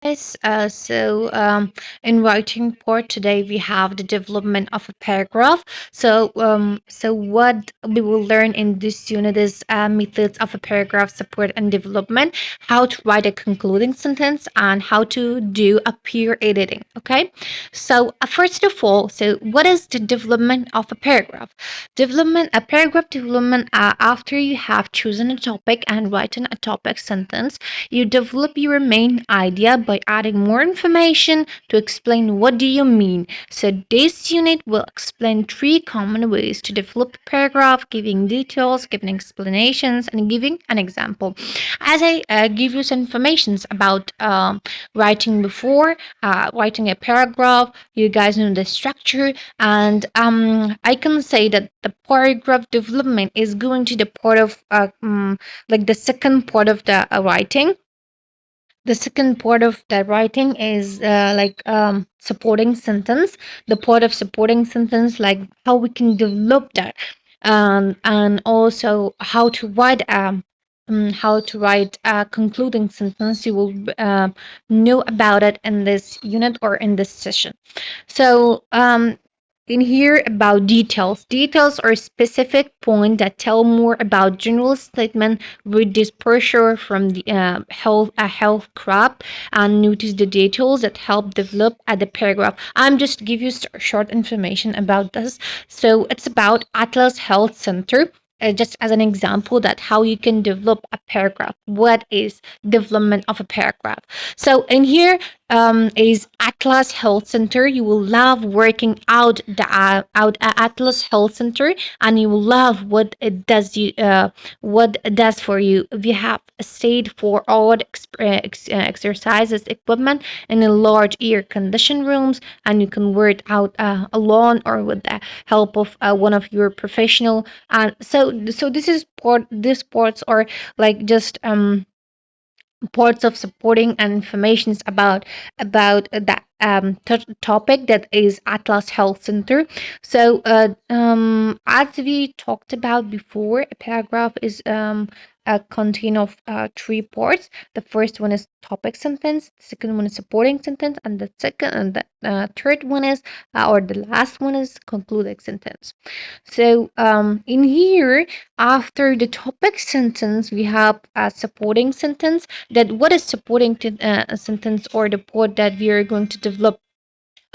guys. In writing part today, we have the development of a paragraph. So what we will learn in this unit is methods of a paragraph support and development, how to write a concluding sentence, and how to do a peer editing. Okay. First of all, what is the development of a paragraph? A paragraph development after you have chosen a topic and written a topic sentence, you develop your main idea by adding more information to explain what do you mean. So this unit will explain three common ways to develop a paragraph, giving details, giving explanations, and giving an example. As I give you some informations about writing before, writing a paragraph, you guys know the structure, and I can say that the paragraph development is going to the part of like the second part of the writing. The second part of the writing is supporting sentence. The part of supporting sentence, like how we can develop that, and also how to write a concluding sentence. You will know about it in this unit or in this session. So in here about details. Details are specific points that tell more about general statement. Read this brochure from the health crop and notice the details that help develop at the paragraph. I'm just give you short information about this. So it's about Atlas Health Center. Just as an example that how you can develop a paragraph. What is development of a paragraph? So in here is Atlas Health Center. You will love working out at Atlas Health Center, and you will love what it does for you. We have a state for all exercises equipment in a large air conditioned rooms, and you can work out alone or with the help of one of your professional. And so this is part. These parts are like just parts of supporting and informations about that topic that is Atlas Health Center. As we talked about before, a paragraph is a contain of three parts. The first one is topic sentence, the second one is supporting sentence, and the second and the third one is or the last one is concluding sentence. In here, after the topic sentence, we have a supporting sentence. That what is supporting to a sentence or the part that we are going to develop.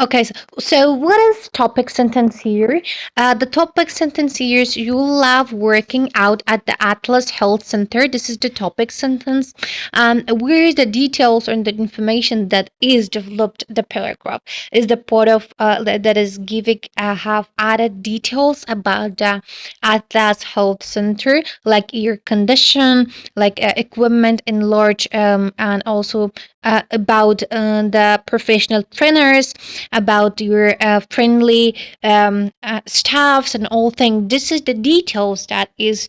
Okay, so what is topic sentence here? The topic sentence here is you love working out at the Atlas Health Center. This is the topic sentence, and where the details and the information that is developed the paragraph is the part of that is giving have added details about the Atlas Health Center, like air condition, like equipment in large, and also about the professional trainers, about your friendly staffs and all things. This is the details that is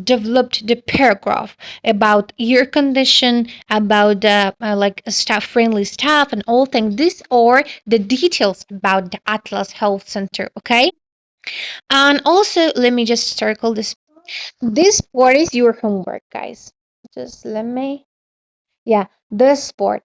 developed the paragraph about your condition, about the like staff friendly staff and all things. These are the details about the Atlas Health Center. Okay, and also let me just circle this. This part is your homework, guys. Just let me. Yeah, this part.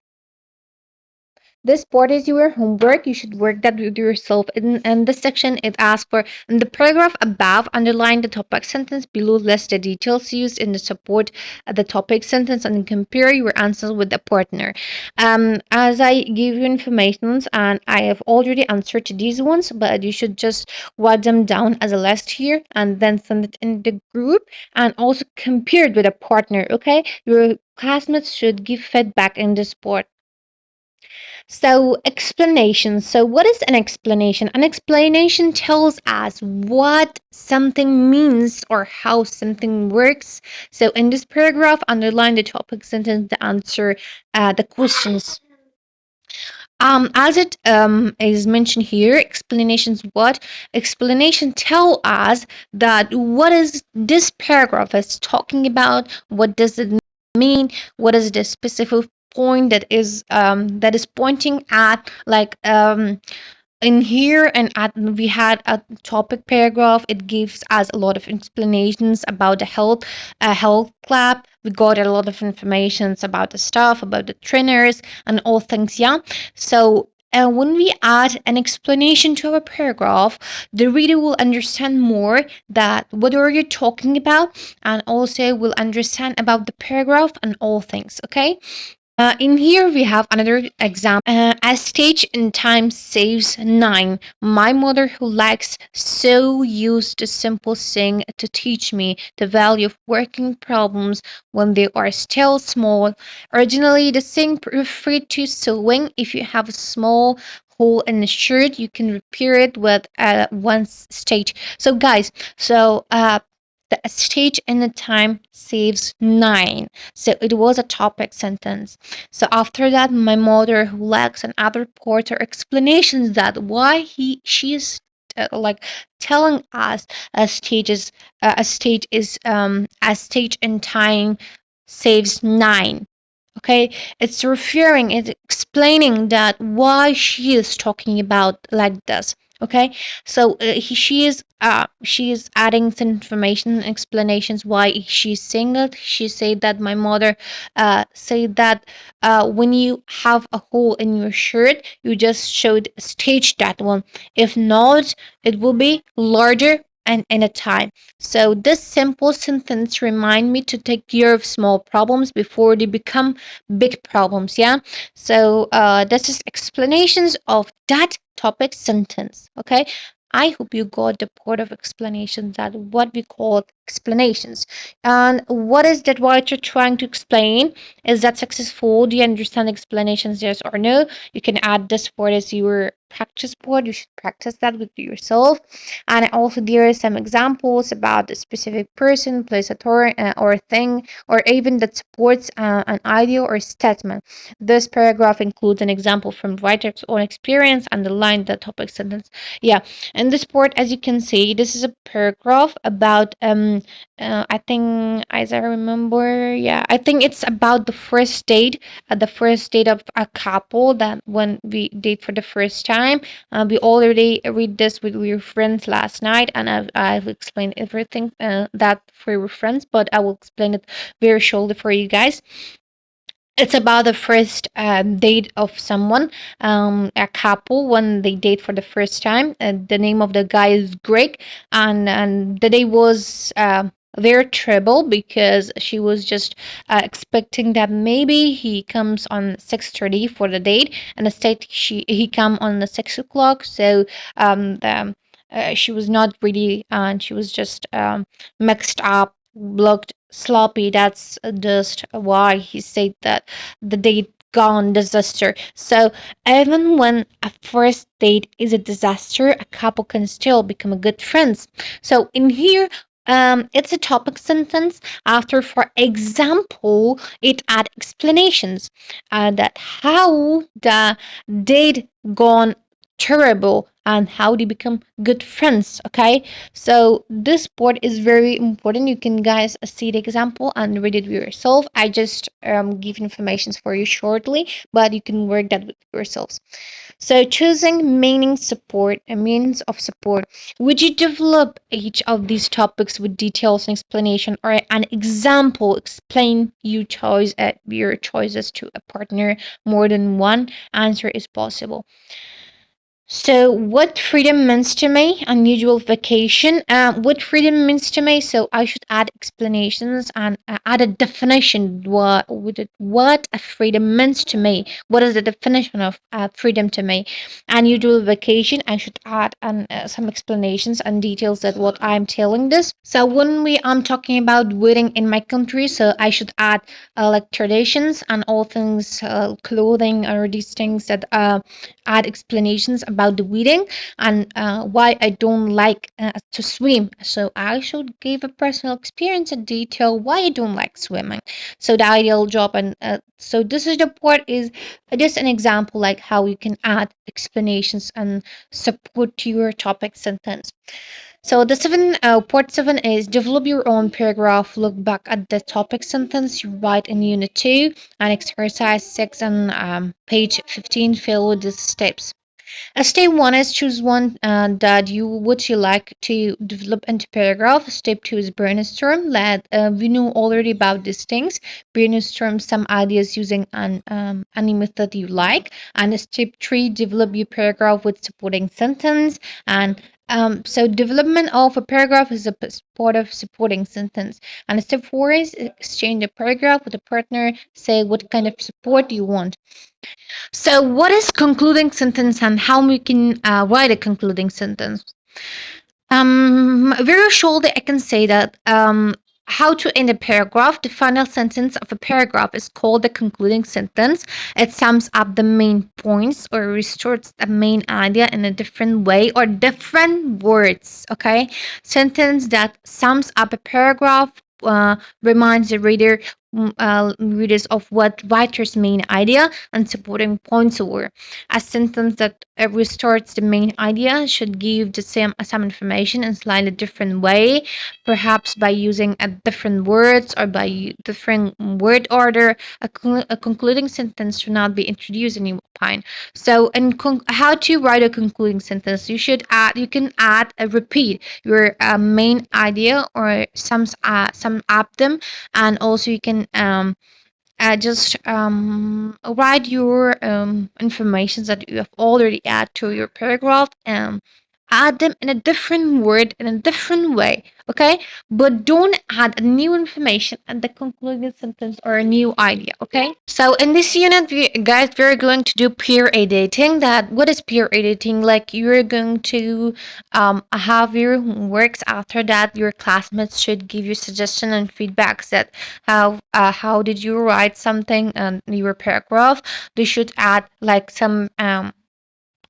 This part is your homework. You should work that with yourself. In this section, it asks for in the paragraph above, underline the topic sentence below, list the details used in the support the topic sentence, and compare your answers with the partner. As I give you informations, and I have already answered to these ones, but you should just write them down as a list here, and then send it in the group, and also compare it with a partner. Okay, your classmates should give feedback in this part. So, explanation. So, what is an explanation? An explanation tells us what something means or how something works. So, in this paragraph, underline the topic sentence, the answer, the questions. As it is mentioned here, explanations what? Explanation tell us that what is this paragraph is talking about, what does it mean, what is the specific point that is pointing at, like in here and we had a topic paragraph. It gives us a lot of explanations about the health club. We got a lot of informations about the stuff, about the trainers and all things, yeah. So when we add an explanation to our paragraph, the reader will understand more that what are you talking about, and also will understand about the paragraph and all things, okay. In here, we have another example. As stage in time saves nine. My mother, who likes so used a simple thing to teach me the value of working problems when they are still small. Originally, the thing referred to sewing. If you have a small hole in the shirt, you can repair it with one stage. So, guys, the stage in the time saves nine. So it was a topic sentence. So after that, my mother, who lacks another part or explanations that why she is like telling us a stage in time saves nine. Okay, it's explaining that why she is talking about like this. Okay, so she is adding some information and explanations why she's saying that. She said that my mother said that when you have a hole in your shirt, you just should stage that one. If not, it will be larger and in a time. So this simple sentence remind me to take care of small problems before they become big problems, yeah. So this is explanations of that topic sentence, okay. I hope you got the part of explanations, that what we call explanations. And what is that writer trying to explain? Is that successful? Do you understand explanations, yes or no? You can add this part as your practice board. You should practice that with yourself. And also there are some examples about a specific person, place, or thing, or even that supports an idea or statement. This paragraph includes an example from writer's own experience and the line the topic sentence. Yeah, in this part, as you can see, this is a paragraph about I think, as I remember, yeah, I think it's about the first date of a couple, that when we date for the first time. We already read this with your friends last night, and I've explained everything that for your friends, but I will explain it very shortly for you guys. It's about the first date of someone, a couple, when they date for the first time. The name of the guy is Greg, and the day was very trouble because she was just expecting that maybe he comes on 6:30 for the date, and instead he come on the 6 o'clock. So she was not ready, and she was just mixed up, looked sloppy. That's just why he said that the date gone disaster. So even when a first date is a disaster, a couple can still become a good friends. So in here, it's a topic sentence. After, for example, it add explanations that how the date gone terrible and how they become good friends. Okay, so this part is very important. You can guys see the example and read it yourself. I just give informations for you shortly, but you can work that with yourselves. So choosing meaning support, a means of support. Would you develop each of these topics with details and explanation, or an example? Explain your choices to a partner. More than one answer is possible. So, what freedom means to me? Unusual vacation. What freedom means to me? So, I should add explanations and add a definition. What a freedom means to me? What is the definition of freedom to me? Unusual vacation. I should add some explanations and details that what I'm telling this. So, when I'm talking about wedding in my country, so I should add like traditions and all things, clothing, or these things that add explanations about the wedding, and why I don't like to swim. So I should give a personal experience and detail why I don't like swimming. So the ideal job, and so this is the part is just an example like how you can add explanations and support to your topic sentence. So the part seven is develop your own paragraph. Look back at the topic sentence you write in Unit 2, and exercise 6 and page 15. Follow these steps. Step one is choose one that you would you like to develop into paragraph. Step two is brainstorm. Let we know already about these things. Brainstorm some ideas using any method you like. And step three, develop your paragraph with supporting sentence. And so development of a paragraph is a part of supporting sentence. And step four is exchange a paragraph with a partner. Say what kind of support you want. So, what is concluding sentence and how we can write a concluding sentence? Very shortly, I can say that how to end a paragraph. The final sentence of a paragraph is called the concluding sentence. It sums up the main points or restores the main idea in a different way or different words. Okay, sentence that sums up a paragraph. Reminds the readers of what writer's main idea and supporting points were. A sentence that restarts the main idea should give the same some information in slightly different way, perhaps by using a different words or by different word order. A concluding sentence should not be introduced in your opinion. So, how to write a concluding sentence? You can add a repeat your main idea or some up them, and also you can just write your information that you have already add to your paragraph. Add them in a different word in a different way, okay, but don't add a new information at the concluding sentence or a new idea. Okay, so in this unit guys, we're going to do peer editing. That what is peer editing? Like, you're going to have your works. After that, your classmates should give you suggestion and feedbacks that how did you write something in your paragraph. They should add like some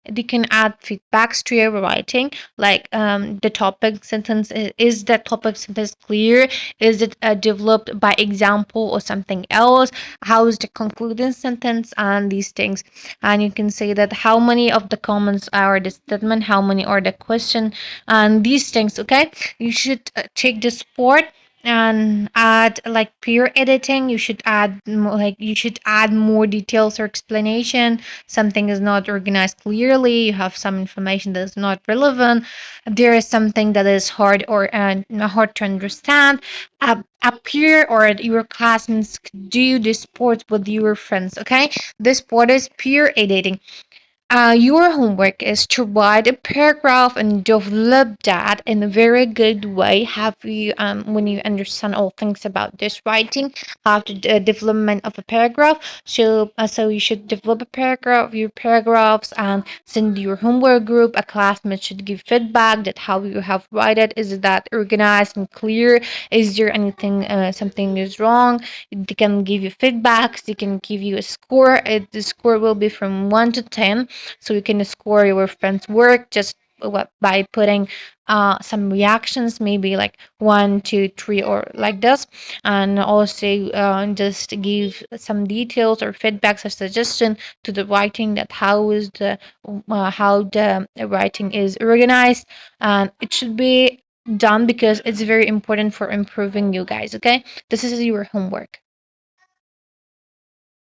they can add feedbacks to your writing, like the topic sentence. Is the topic sentence clear? Is it developed by example or something else? How is the concluding sentence and these things? And you can say that how many of the comments are the statement, how many are the question, and these things. Okay, you should take the sport and add like peer editing. You should add more details or explanation. Something is not organized clearly, you have some information that is not relevant, there is something that is hard or hard to understand. A peer or your classmates could do this sport with your friends. Okay, this sport is peer editing. Your homework is to write a paragraph and develop that in a very good way. Have you, when you understand all things about this writing, how to development of a paragraph. So you should develop a paragraph, your paragraphs, and send your homework group. A classmate should give feedback that how you have write it. Is that organized and clear? Is there anything, something is wrong? They can give you feedbacks. They can give you a score. The score will be from 1 to 10, so you can score your friend's work just by putting some reactions, maybe like 1, 2, 3, or like this, and also just give some details or feedbacks or suggestion to the writing, that how the writing is organized, and it should be done because it's very important for improving you guys. Okay, this is your homework.